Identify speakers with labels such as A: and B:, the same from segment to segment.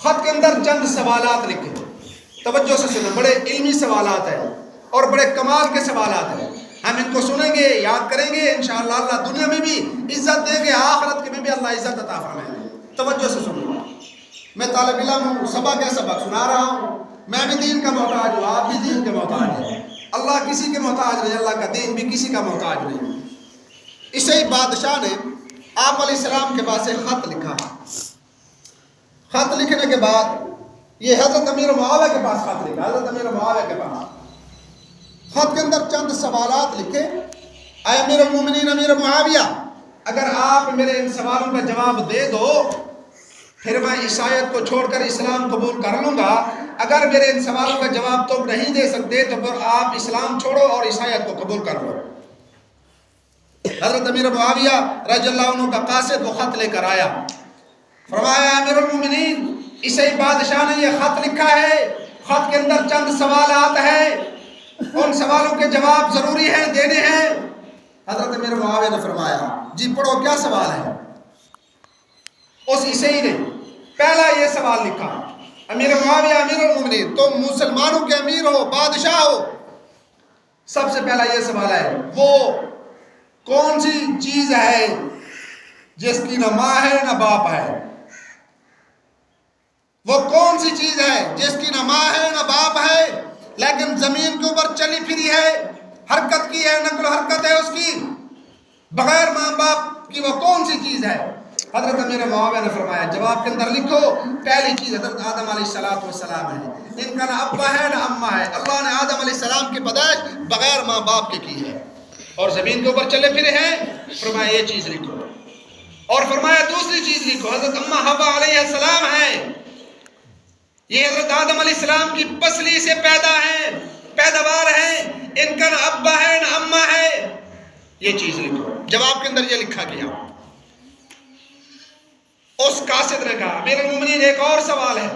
A: خط کے اندر چند سوالات لکھے، توجہ سے سنیں، بڑے علمی سوالات ہیں اور بڑے کمال کے سوالات ہیں. ہم ان کو سنیں گے، یاد کریں گے، انشاءاللہ اللہ دنیا میں بھی عزت دیں گے، آخرت کے میں بھی اللہ عزت عطا فرمائے گا. توجہ سے سنیں. میں طالب علم ہوں، سبق ہے، سبق سنا رہا ہوں. میں بھی دین کا محتاج ہوں، آپ بھی دین کے محتاج ہیں. اللہ کسی کے محتاج نہیں، اللہ کا دین بھی کسی کا محتاج نہیں. اسی بادشاہ نے آپ علیہ السلام کے پاس ایک خط لکھا. خط لکھنے کے بعد یہ حضرت امیر معاویہ کے پاس خط لکھا. حضرت امیر معاویہ کے پاس خط کے اندر چند سوالات لکھے. اے امیر المومنین امیر معاویہ، اگر آپ میرے ان سوالوں کا جواب دے دو پھر میں عیسائیت کو چھوڑ کر اسلام قبول کر لوں گا. اگر میرے ان سوالوں کا جواب تم نہیں دے سکتے تو پھر آپ اسلام چھوڑو اور عیسائیت کو قبول کر لو. حضرت امیر معاویہ رضی اللہ عنہ کا قاصد وہ خط لے کر آیا. فرمایا امیر المومنین عیسائی بادشاہ نے یہ خط لکھا ہے، خط کے اندر چند سوالات ہیں، ان سوالوں کے جواب ضروری ہیں، دینے ہیں. حضرت امیر معاویہ نے فرمایا جی پڑھو، کیا سوال ہے. اس عیسائی نے پہلا یہ سوال لکھا، امیر معاویہ امیر المومنین تم مسلمانوں کے امیر ہو، بادشاہ ہو. سب سے پہلا یہ سوال ہے وہ کون سی چیز ہے جس کی نہ ماں ہے نہ باپ ہے. وہ کون سی چیز ہے جس کی نہ ماں ہے نہ باپ ہے لیکن زمین کے اوپر چلی پھری ہے، حرکت کی ہے، نقل و حرکت ہے اس کی، بغیر ماں باپ کی وہ کون سی چیز ہے. حضرت امیر معاویہ نے فرمایا جواب کے اندر لکھو پہلی چیز حضرت آدم علیہ السلام ہے. ان کا نہ ابا ہے نہ اماں ہے. اللہ نے آدم علیہ السلام کی پیدائش بغیر ماں باپ کے کی ہے اور زمین کے اوپر چلے پھرے ہیں. فرمایا یہ چیز لکھو. اور فرمایا دوسری چیز لکھو حضرت اماں حوا علیہ السلام ہے. یہ حضرت آدم علیہ السلام کی پسلی سے پیدا ہیں، پیداوار ہیں. ان کا نہ ابا ہے نہ اماں ہے. یہ چیز لکھو. جواب کے اندر یہ لکھا گیا. اس قاصد نے کہا امیر المومنین ایک اور سوال ہے.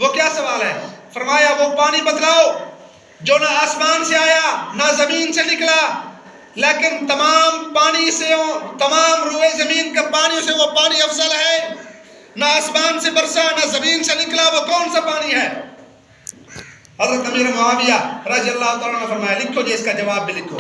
A: وہ کیا سوال ہے؟ فرمایا وہ پانی بتلاؤ جو نہ آسمان سے آیا نہ زمین سے نکلا لیکن تمام پانی سے، تمام روئے زمین کے پانی سے وہ پانی افضل ہے. نہ آسمان سے برسا نہ زمین سے نکلا، وہ کون سا پانی ہے؟ حضرت امیر معاویہ رضی اللہ تعالیٰ نے فرمایا لکھو جی اس کا جواب بھی لکھو.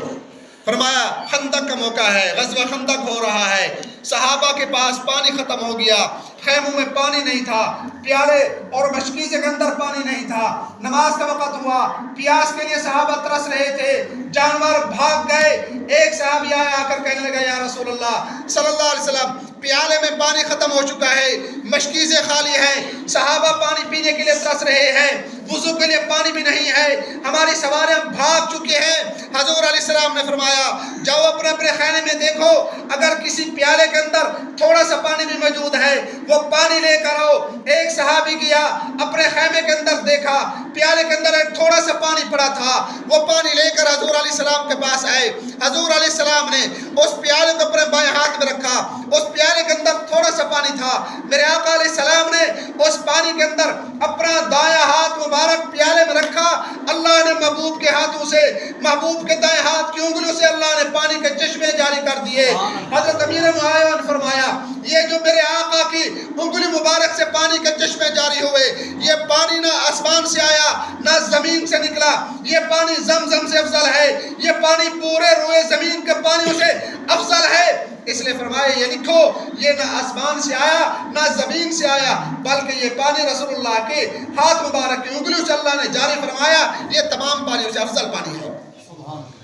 A: فرمایا خندق کا موقع ہے، غزوہ خندق ہو رہا ہے، صحابہ کے پاس پانی ختم ہو گیا، خیموں میں پانی نہیں تھا، پیالے اور مشکیزے کے اندر پانی نہیں تھا. نماز کا وقت ہوا، پیاس کے لیے صحابہ ترس رہے تھے، جانور بھاگ گئے. ایک صحابی آیا آ کر کہنے لگا یا رسول اللہ صلی اللہ علیہ وسلم پیالے میں پانی ختم ہو چکا ہے، مشکیزیں خالی ہیں، صحابہ پانی پینے کے لیے ترس رہے ہیں، وضو کے لیے پانی بھی نہیں ہے، ہماری سواریاں بھاگ چکے ہیں. حضور علیہ السلام نے فرمایا جاؤ اپنے اپنے خانے میں دیکھو اگر کسی پیالے کے اندر تھوڑا سا پانی بھی موجود ہے وہ پانی لے کر آؤ. ایک صحابی گیا اپنے خیمے کے اندر، دیکھا پیالے کے اندر ایک تھوڑا سا پانی پڑا تھا. وہ پانی لے کر حضور علیہ السلام کے پاس آئے. حضور علیہ السلام نے اس پیالے کو اپنے بائیں ہاتھ میں رکھا. اس پیالے کے اندر تھوڑا سا پانی تھا. میرے آقا علیہ السلام نے اس پانی کے اندر اپنا دایاں ہاتھ مبارک پیالے میں رکھا. اللہ نے محبوب کے ہاتھوں سے، محبوب کے دائیں ہاتھ کی انگلیوں سے اللہ نے پانی کے چشمے جاری کر دیے. حضرت امیر معاویہ نے فرمایا یہ جو میرے آقا کی انگلی مبارک سے پانی کے چشمے جاری ہوئے، یہ پانی نہ آسمان سے آیا نہ زمین سے نکلا، یہ پانی زمزم سے افضل ہے، یہ پانی پورے روئے زمین کے پانیوں سے افضل ہے. اس لیے فرمایا یہ لکھو یہ نہ آسمان سے آیا نہ زمین سے آیا بلکہ یہ پانی رسول اللہ کے ہاتھ مبارک کی انگلیوں سے اللہ نے جاری فرمایا، یہ تمام پانیوں سے افضل پانی ہے.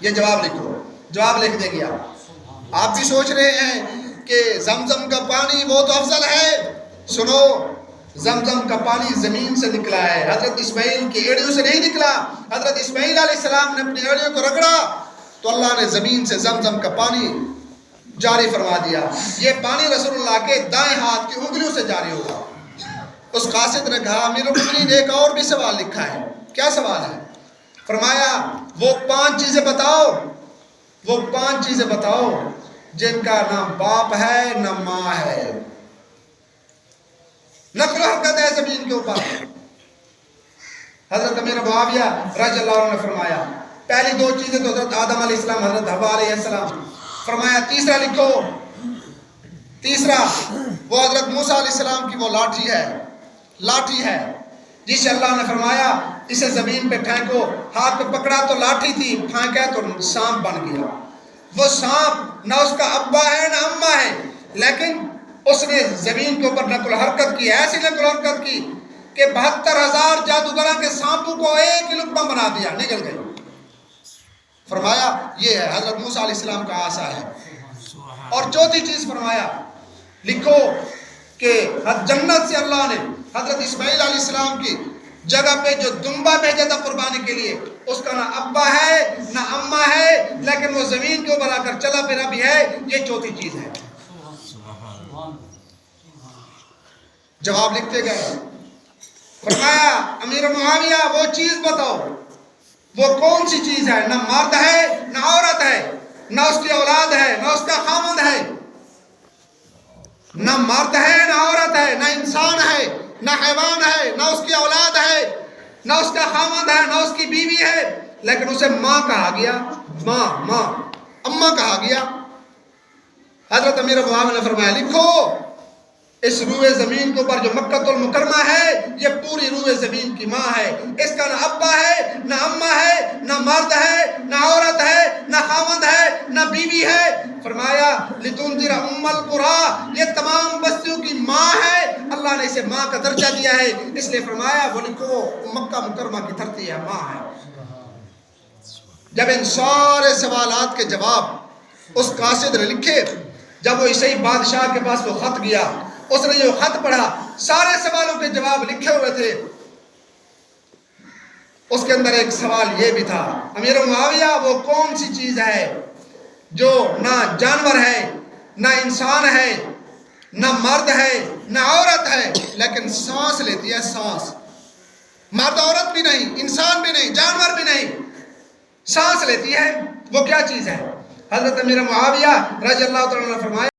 A: یہ جواب لکھو. جواب لکھ دے گیا. آپ بھی سوچ رہے ہیں کہ زمزم کا پانی وہ تو افضل ہے. سنو زمزم کا پانی زمین سے نکلا ہے، حضرت اسماعیل کی ایڑیوں سے نہیں نکلا. حضرت اسماعیل علیہ السلام نے اپنی ایڑیوں کو رگڑا تو اللہ نے زمین سے زمزم کا پانی جاری فرما دیا. یہ پانی رسول اللہ کے دائیں ہاتھ کی انگلیوں سے جاری ہوگا. اس قاصد نے کہا امیر المومنین ایک اور بھی سوال لکھا ہے. کیا سوال ہے؟ فرمایا وہ 5 چیزیں بتاؤ، وہ 5 چیزیں بتاؤ جن کا نہ باپ ہے نہ ماں ہے، نقل و حرکت ہے زمین کے اوپر. حضرت امیر معاویہ رضی اللہ عنہ نے فرمایا پہلی 2 چیزیں تو حضرت آدم علیہ السلام، حضرت حوا علیہ السلام. فرمایا تیسرا لکھو. تیسرا وہ حضرت موسیٰ علیہ السلام کی وہ لاٹھی ہے لاٹھی ہے جسے اللہ نے فرمایا اسے زمین پہ پھینکو، ہاتھ پہ پکڑا تو لاٹھی تھی، پھینکا تو سانپ بن گیا۔ وہ سانپ نہ اس کا ابا ہے نہ اماں ہے، لیکن اس نے زمین کے اوپر نقل و حرکت کی، ایسی نقل و حرکت کی کہ 72,000 جادوگروں کے سانپوں کو ایک ہی لقمہ بنا دیا، نگل گئی۔ فرمایا یہ ہے حضرت موسیٰ علیہ السلام کا عصا ہے۔ اور چوتھی چیز فرمایا لکھو کہ جنت سے اللہ نے حضرت اسماعیل علیہ السلام کی جگہ پہ جو دمبا بھیجا تھا قربانی کے لیے، اس کا نہ ابا ہے نہ اماں ہے، لیکن وہ زمین کے اوپر آ کر چلا پھرا بھی ہے۔ یہ چوتھی چیز ہے۔ جواب لکھتے گئے، فرمایا امیر معاویہ وہ چیز بتاؤ، وہ کون سی چیز ہے؟ نہ مرد ہے نہ عورت ہے، نہ اس کی اولاد ہے نہ اس کا خامند ہے، نہ مرد ہے نہ عورت ہے، نہ انسان ہے نہ حیوان ہے، نہ اس کی اولاد ہے نہ اس کا خامند ہے نہ اس کی بیوی ہے، لیکن اسے ماں کہا گیا، ماں اماں کہا گیا۔ حضرت امیر معاویہ نے فرمایا لکھو اس روئے زمین کے اوپر جو مکہ المکرمہ ہے، یہ پوری روئے زمین کی ماں ہے، اس کا نہ ابا ہے نہ اماں ہے نہ مرد ہے نہ عورت ہے نہ خامند ہے نہ بیوی ہے۔ فرمایا لتنذر ام القری، یہ تمام بستیوں کی ماں ہے، اللہ نے اسے ماں کا درجہ دیا ہے، اس لیے فرمایا وہ لکھو مکہ مکرمہ کی دھرتی ہے، ماں ہے۔ جب ان سارے سوالات کے جواب اس قاصد نے لکھے، جب وہ عیسائی بادشاہ کے پاس وہ خط گیا، اس نے جو خط پڑھا، سارے سوالوں کے جواب لکھے ہوئے تھے۔ اس کے اندر ایک سوال یہ بھی تھا، امیر معاویہ وہ کون سی چیز ہے جو نہ جانور ہے نہ انسان ہے نہ مرد ہے نہ عورت ہے، لیکن سانس لیتی ہے، سانس، مرد عورت بھی نہیں، انسان بھی نہیں، جانور بھی نہیں، سانس لیتی ہے، وہ کیا چیز ہے؟ حضرت امیر معاویہ رضی اللہ تعالیٰ عنہ نے فرمایا